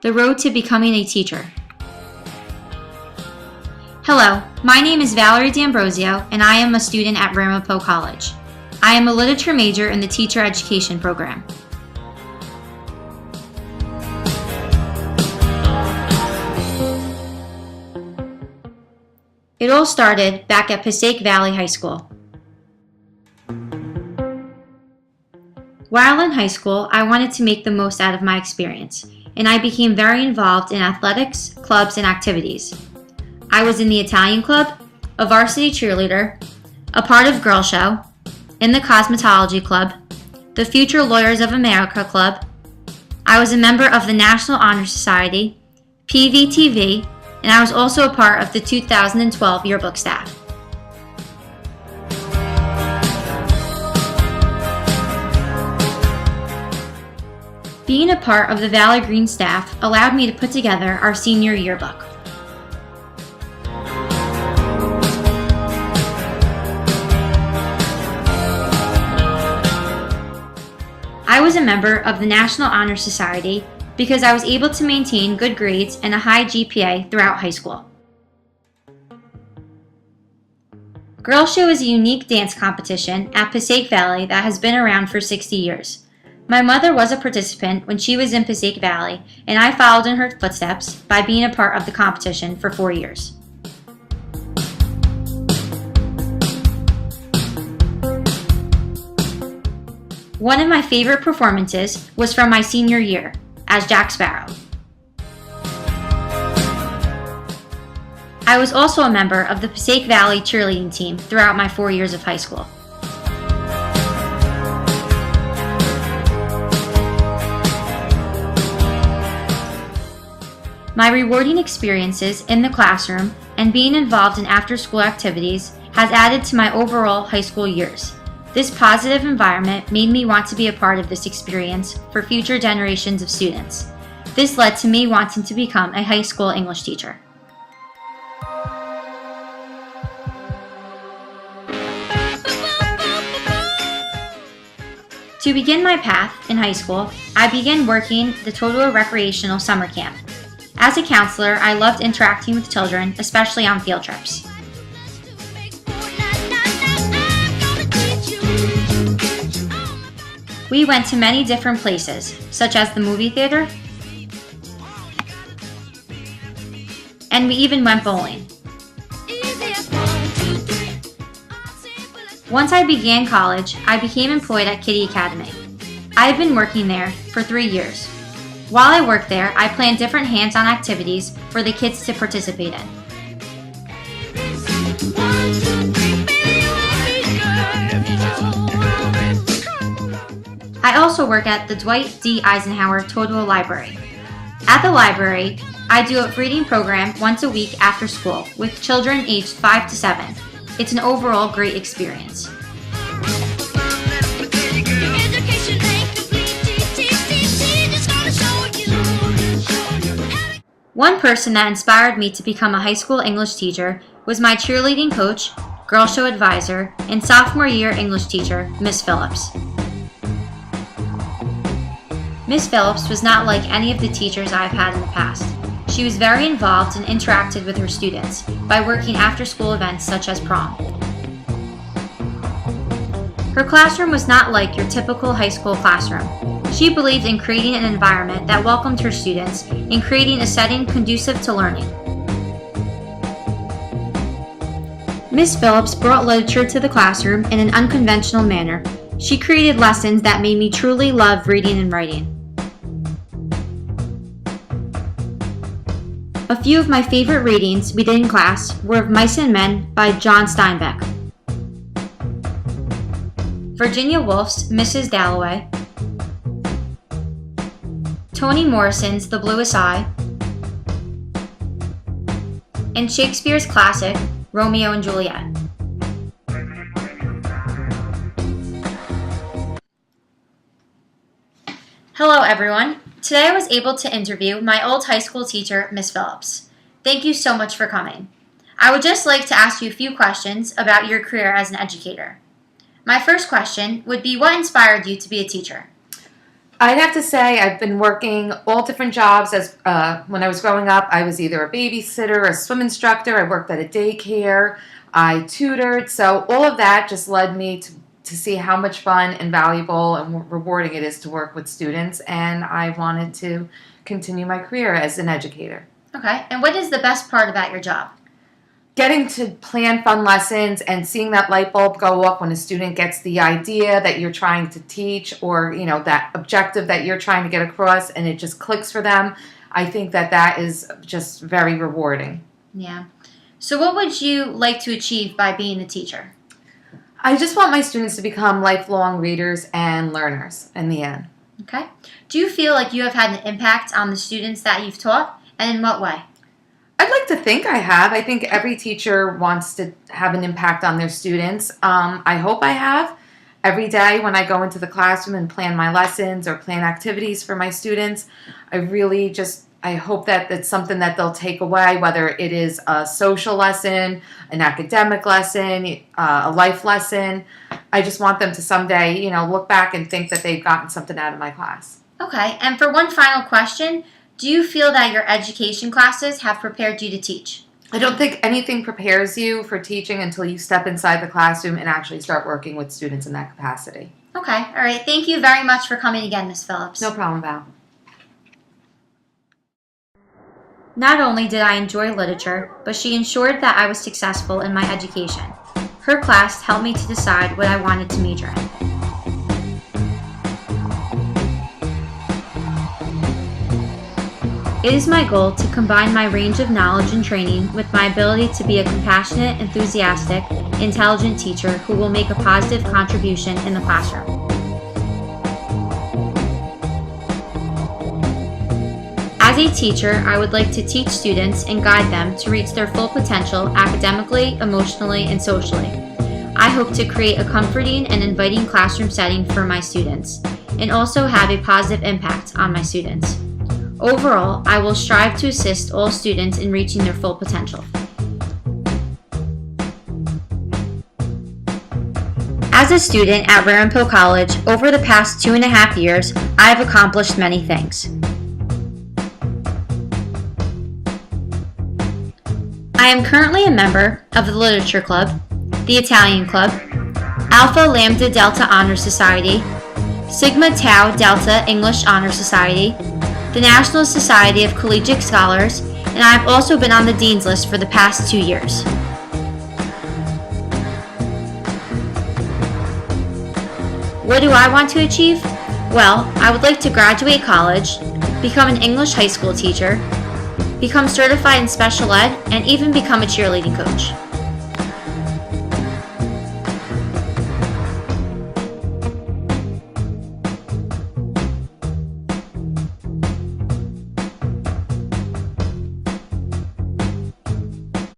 The Road to Becoming a Teacher. Hello, my name is Valerie D'Ambrosio, and I am a student at Ramapo College. I am a literature major in the teacher education program. It all started back at Passaic Valley High School. While in high school, I wanted to make the most out of my experience, and I became very involved in athletics, clubs, and activities. I was in the Italian Club, a varsity cheerleader, a part of Girl Show, in the Cosmetology Club, the Future Lawyers of America Club. I was a member of the National Honor Society, PVTV, and I was also a part of the 2012 yearbook staff. Being a part of the Valley Green staff allowed me to put together our senior yearbook. I was a member of the National Honor Society because I was able to maintain good grades and a high GPA throughout high school. Girl Show is a unique dance competition at Passaic Valley that has been around for 60 years. My mother was a participant when she was in Passaic Valley, and I followed in her footsteps by being a part of the competition for 4 years. One of my favorite performances was from my senior year, as Jack Sparrow. I was also a member of the Passaic Valley cheerleading team throughout my 4 years of high school. My rewarding experiences in the classroom and being involved in after-school activities has added to my overall high school years. This positive environment made me want to be a part of this experience for future generations of students. This led to me wanting to become a high school English teacher. To begin my path in high school, I began working the Total Recreational Summer Camp. As a counselor, I loved interacting with children, especially on field trips. We went to many different places, such as the movie theater, and we even went bowling. Once I began college, I became employed at Kitty Academy. I have been working there for 3 years. While I worked there, I planned different hands-on activities for the kids to participate in. I also work at the Dwight D. Eisenhower Total Library. At the library, I do a reading program once a week after school with children aged 5 to 7. It's an overall great experience. One person that inspired me to become a high school English teacher was my cheerleading coach, Girl Show advisor, and sophomore year English teacher, Miss Phillips. Miss Phillips was not like any of the teachers I've had in the past. She was very involved and interacted with her students by working after-school events such as prom. Her classroom was not like your typical high school classroom. She believed in creating an environment that welcomed her students and creating a setting conducive to learning. Miss Phillips brought literature to the classroom in an unconventional manner. She created lessons that made me truly love reading and writing. A few of my favorite readings we did in class were of Mice and Men by John Steinbeck, Virginia Woolf's Mrs. Dalloway, Toni Morrison's The Bluest Eye, and Shakespeare's classic, Romeo and Juliet. Hello everyone. Today I was able to interview my old high school teacher, Miss Phillips. Thank you so much for coming. I would just like to ask you a few questions about your career as an educator. My first question would be, what inspired you to be a teacher? I'd have to say I've been working all different jobs. As when I was growing up, I was either a babysitter, a swim instructor. I worked at a daycare. I tutored. So all of that just led me to see how much fun and valuable and rewarding it is to work with students. And I wanted to continue my career as an educator. Okay. And what is the best part about your job? Getting to plan fun lessons and seeing that light bulb go up when a student gets the idea that you're trying to teach, or that objective that you're trying to get across, and it just clicks for them. I think that is just very rewarding. Yeah. So what would you like to achieve by being a teacher? I just want my students to become lifelong readers and learners in the end. Okay. Do you feel like you have had an impact on the students that you've taught, and in what way? I'd like to think I have. I think every teacher wants to have an impact on their students. I hope I have. Every day when I go into the classroom and plan my lessons or plan activities for my students, I hope that it's something that they'll take away, whether it is a social lesson, an academic lesson, a life lesson. I just want them to someday, look back and think that they've gotten something out of my class. Okay. And for one final question, do you feel that your education classes have prepared you to teach? I don't think anything prepares you for teaching until you step inside the classroom and actually start working with students in that capacity. Okay. All right. Thank you very much for coming again, Ms. Phillips. No problem, Val. Not only did I enjoy literature, but she ensured that I was successful in my education. Her class helped me to decide what I wanted to major in. It is my goal to combine my range of knowledge and training with my ability to be a compassionate, enthusiastic, intelligent teacher who will make a positive contribution in the classroom. As a teacher, I would like to teach students and guide them to reach their full potential academically, emotionally, and socially. I hope to create a comforting and inviting classroom setting for my students, and also have a positive impact on my students. Overall, I will strive to assist all students in reaching their full potential. As a student at Ramapo College, over the past 2.5 years, I have accomplished many things. I am currently a member of the Literature Club, the Italian Club, Alpha Lambda Delta Honor Society, Sigma Tau Delta English Honor Society, the National Society of Collegiate Scholars, and I have also been on the Dean's List for the past 2 years. What do I want to achieve? Well, I would like to graduate college, become an English high school teacher, become certified in special ed, and even become a cheerleading coach.